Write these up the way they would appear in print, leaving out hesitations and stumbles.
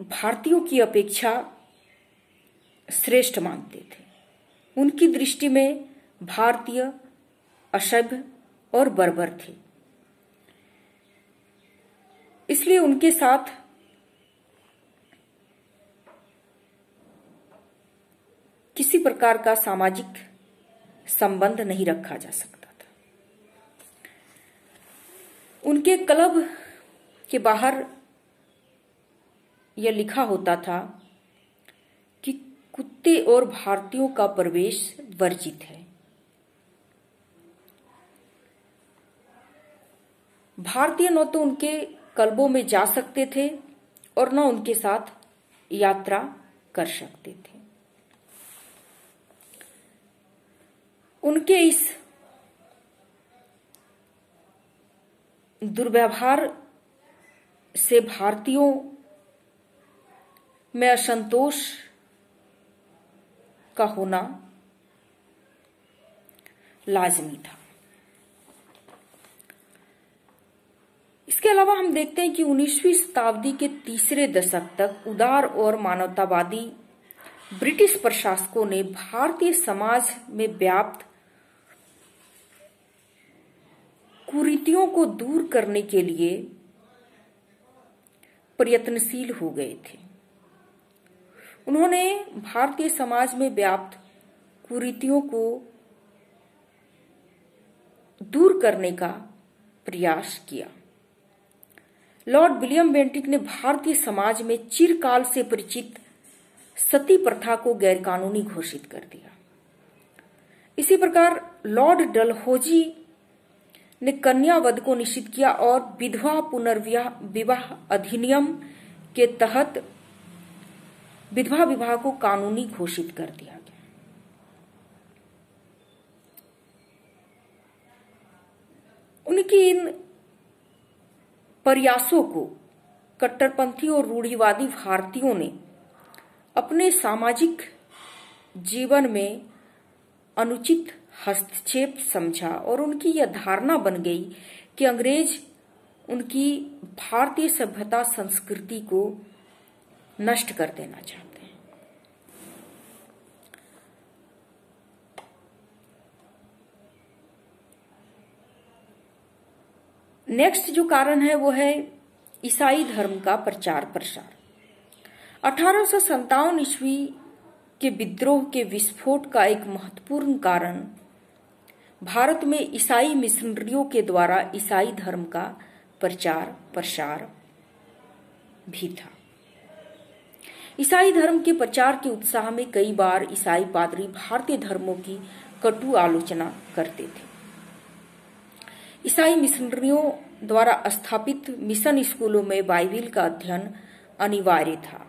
भारतीयों की अपेक्षा श्रेष्ठ मानते थे। उनकी दृष्टि में भारतीय असभ्य और बर्बर थे। इसलिए उनके साथ किसी प्रकार का सामाजिक संबंध नहीं रखा जा सकता था। उनके क्लब के बाहर यह लिखा होता था कि कुत्ते और भारतीयों का प्रवेश वर्जित है। भारतीय न तो उनके क्लबों में जा सकते थे और न उनके साथ यात्रा कर सकते थे। उनके इस दुर्व्यवहार से भारतीयों में असंतोष का होना लाजमी था। इसके अलावा हम देखते हैं कि 19वीं शताब्दी के तीसरे दशक तक उदार और मानवतावादी ब्रिटिश प्रशासकों ने भारतीय समाज में व्याप्त कुरीतियों को दूर करने के लिए प्रयत्नशील हो गए थे। उन्होंने भारतीय समाज में व्याप्त कुरीतियों को दूर करने का प्रयास किया। लॉर्ड विलियम बेंटिक ने भारतीय समाज में चिरकाल से परिचित सती प्रथा को गैरकानूनी घोषित कर दिया। इसी प्रकार लॉर्ड डलहौजी ने कन्यावध को निषिद्ध किया और विधवा पुनर्विवाह अधिनियम के तहत विधवा विवाह को कानूनी घोषित कर दिया गया। उनकी इन प्रयासों को कट्टरपंथी और रूढ़िवादी भारतीयों ने अपने सामाजिक जीवन में अनुचित हस्तक्षेप समझा और उनकी यह धारणा बन गई कि अंग्रेज उनकी भारतीय सभ्यता संस्कृति को नष्ट कर देना चाहते हैं। नेक्स्ट जो कारण है वो है ईसाई धर्म का प्रचार प्रसार। 1857 ईस्वी के विद्रोह के विस्फोट का एक महत्वपूर्ण कारण भारत में ईसाई मिशनरियों के द्वारा ईसाई धर्म का प्रचार प्रसार भी था। ईसाई धर्म के प्रचार के उत्साह में कई बार ईसाई पादरी भारतीय धर्मों की कटु आलोचना करते थे। ईसाई मिशनरियों द्वारा स्थापित मिशन स्कूलों में बाइबिल का अध्ययन अनिवार्य था।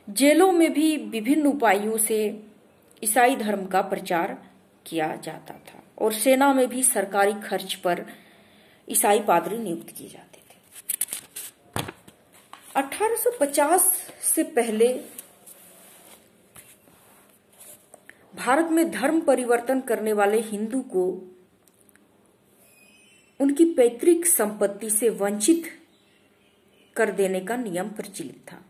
जेलों में भी विभिन्न उपायों से ईसाई धर्म का प्रचार किया जाता था और सेना में भी सरकारी खर्च पर ईसाई पादरी नियुक्त किए जाते थे। 1850 से पहले भारत में धर्म परिवर्तन करने वाले हिंदू को उनकी पैतृक संपत्ति से वंचित कर देने का नियम प्रचलित था,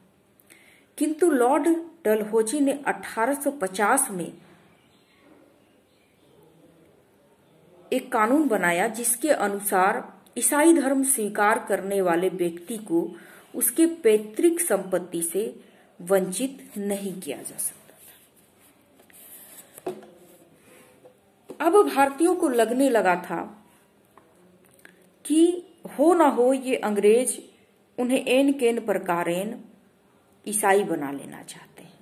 किंतु लॉर्ड डलहौजी ने 1850 में एक कानून बनाया जिसके अनुसार ईसाई धर्म स्वीकार करने वाले व्यक्ति को उसके पैतृक संपत्ति से वंचित नहीं किया जा सकता था। अब भारतीयों को लगने लगा था कि हो ना हो ये अंग्रेज उन्हें एन केन प्रकारेण ईसाई बना लेना चाहते हैं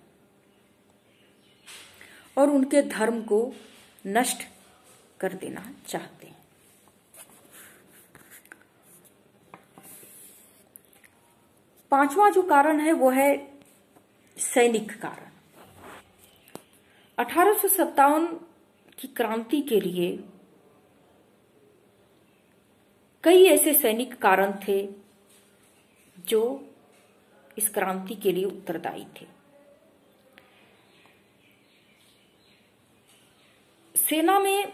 और उनके धर्म को नष्ट कर देना चाहते हैं। पांचवा जो कारण है वो है सैनिक कारण। 1857 की क्रांति के लिए कई ऐसे सैनिक कारण थे जो इस क्रांति के लिए उत्तरदायी थे। सेना में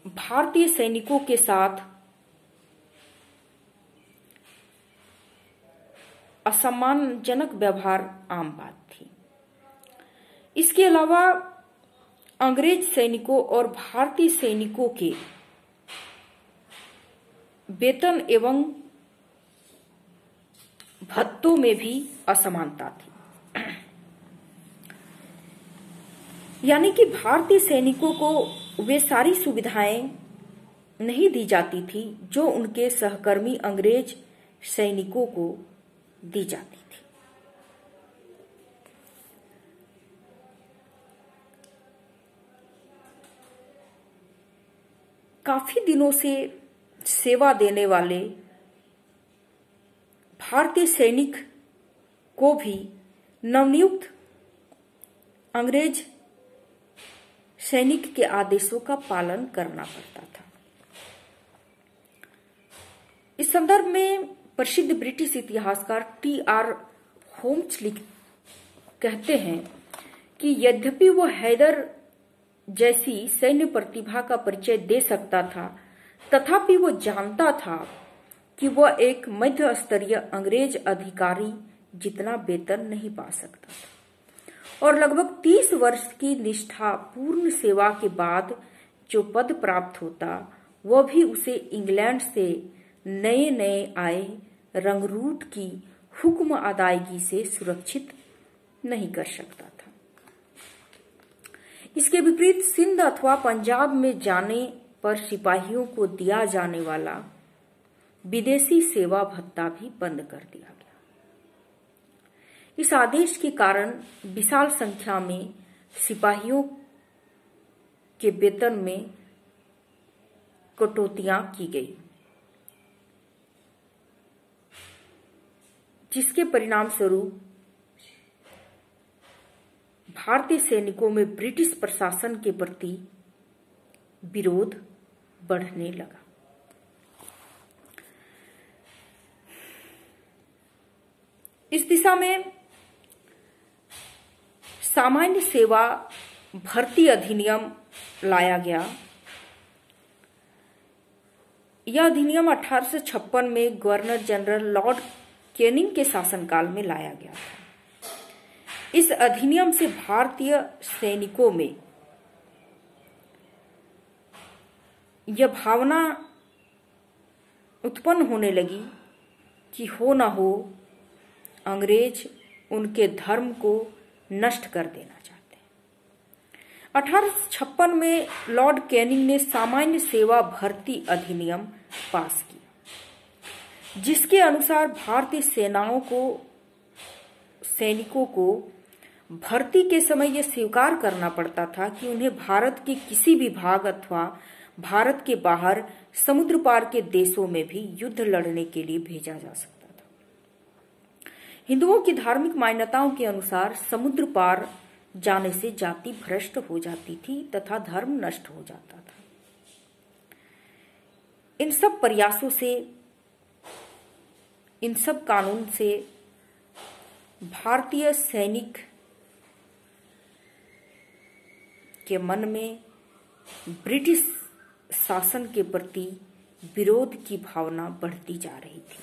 भारतीय सैनिकों के साथ असम्मानजनक व्यवहार आम बात थी। इसके अलावा अंग्रेज सैनिकों और भारतीय सैनिकों के वेतन एवं भत्तों में भी असमानता थी। यानी कि भारतीय सैनिकों को वे सारी सुविधाएं नहीं दी जाती थी जो उनके सहकर्मी अंग्रेज सैनिकों को दी जाती थी। काफी दिनों से सेवा देने वाले भारतीय सैनिक को भी नवनियुक्त अंग्रेज सैनिक के आदेशों का पालन करना पड़ता था। इस संदर्भ में प्रसिद्ध ब्रिटिश इतिहासकार T.R. होम्स कहते हैं कि यद्यपि वो हैदर जैसी सैन्य प्रतिभा का परिचय दे सकता था, तथापि वो जानता था कि वह एक मध्य स्तरीय अंग्रेज अधिकारी जितना वेतन नहीं पा सकता था और लगभग 30 वर्ष की निष्ठापूर्ण सेवा के बाद जो पद प्राप्त होता वह भी उसे इंग्लैंड से नए नए आए रंगरूट की हुक्म अदायगी से सुरक्षित नहीं कर सकता था। इसके विपरीत सिंध अथवा पंजाब में जाने पर सिपाहियों को दिया जाने वाला विदेशी सेवा भत्ता भी बंद कर दिया गया। इस आदेश के कारण विशाल संख्या में सिपाहियों के वेतन में कटौतियां की गई, जिसके परिणाम स्वरूप भारतीय सैनिकों में ब्रिटिश प्रशासन के प्रति विरोध बढ़ने लगा। इस दिशा में सामान्य सेवा भर्ती अधिनियम लाया गया। यह अधिनियम 1856 में गवर्नर जनरल लॉर्ड कैनिंग के शासनकाल में लाया गया था। इस अधिनियम से भारतीय सैनिकों में यह भावना उत्पन्न होने लगी कि हो न हो अंग्रेज उनके धर्म को नष्ट कर देना चाहते हैं। 1856 में लॉर्ड कैनिंग ने सामान्य सेवा भर्ती अधिनियम पास किया, जिसके अनुसार भारतीय सैनिकों को भर्ती के समय यह स्वीकार करना पड़ता था कि उन्हें भारत के किसी भी भाग अथवा भारत के बाहर समुद्र पार के देशों में भी युद्ध लड़ने के लिए भेजा जा सकता था। हिंदुओं की धार्मिक मान्यताओं के अनुसार समुद्र पार जाने से जाति भ्रष्ट हो जाती थी तथा धर्म नष्ट हो जाता था। इन सब प्रयासों से, इन सब कानून से भारतीय सैनिक के मन में ब्रिटिश शासन के प्रति विरोध की भावना बढ़ती जा रही थी।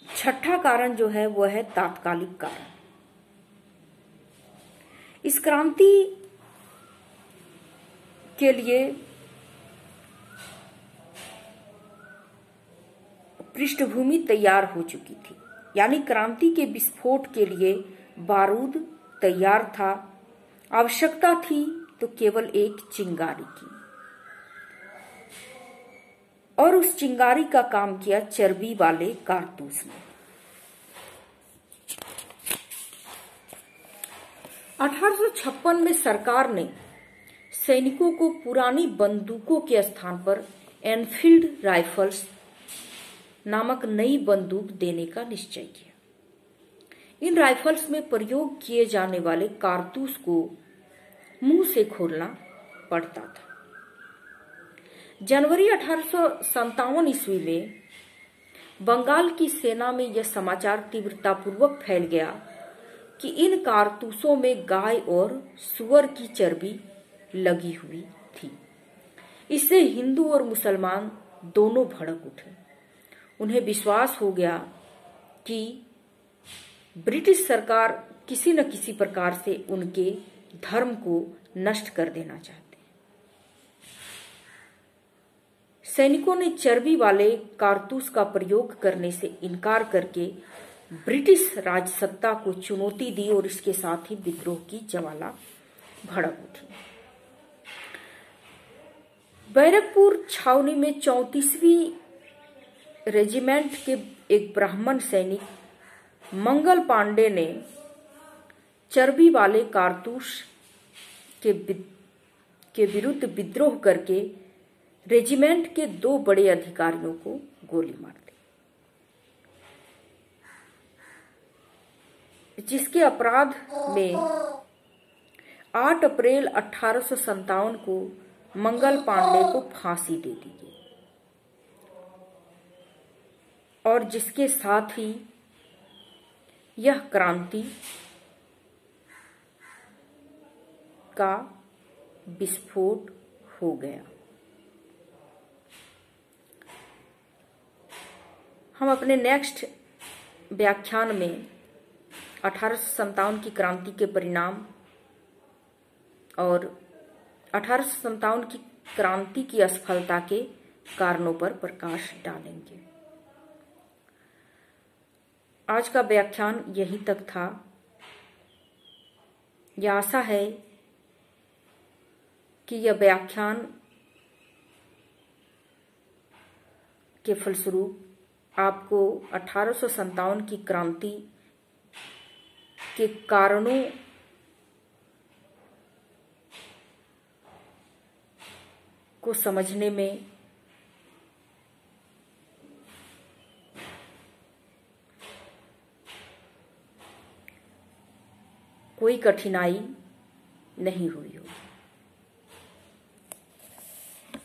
छठा कारण जो है वह है तात्कालिक कारण। इस क्रांति के लिए पृष्ठभूमि तैयार हो चुकी थी, यानी क्रांति के विस्फोट के लिए बारूद तैयार था। आवश्यकता थी तो केवल एक चिंगारी की, और उस चिंगारी का काम किया चर्बी वाले कारतूस ने। 1856 में सरकार ने सैनिकों को पुरानी बंदूकों के स्थान पर एनफील्ड राइफल्स नामक नई बंदूक देने का निश्चय किया। इन राइफल्स में प्रयोग किए जाने वाले कारतूस को मुंह से खोलना पड़ता था। जनवरी 1857 ईस्वी में बंगाल की सेना में यह समाचार तीव्रतापूर्वक फैल गया कि इन कारतूसों में गाय और सुअर की चर्बी लगी हुई थी। इससे हिंदू और मुसलमान दोनों भड़क उठे। उन्हें विश्वास हो गया कि ब्रिटिश सरकार किसी न किसी प्रकार से उनके धर्म को नष्ट कर देना चाहती है। सैनिकों ने चर्बी वाले कारतूस का प्रयोग करने से इनकार करके ब्रिटिश राजसत्ता को चुनौती दी और इसके साथ ही विद्रोह की ज्वाला भड़क उठी। बैरकपुर छावनी में 34वीं रेजिमेंट के एक ब्राह्मण सैनिक मंगल पांडे ने चर्बी वाले कारतूस के विरुद्ध विद्रोह करके रेजिमेंट के 2 बड़े अधिकारियों को गोली मार दी, जिसके अपराध में 8 अप्रैल 1857 को मंगल पांडे को फांसी दे दी गई और जिसके साथ ही यह क्रांति का विस्फोट हो गया। हम अपने नेक्स्ट व्याख्यान में 1857 की क्रांति के परिणाम और 1857 की क्रांति की असफलता के कारणों पर प्रकाश डालेंगे। आज का व्याख्यान यहीं तक था। यह आशा है कि यह व्याख्यान के फलस्वरूप आपको 1857 की क्रांति के कारणों को समझने में कोई कठिनाई नहीं हुई हो।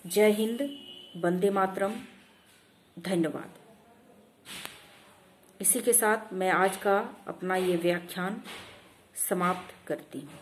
जय हिंद, वंदे मातरम, धन्यवाद। इसी के साथ मैं आज का अपना ये व्याख्यान समाप्त करती हूँ।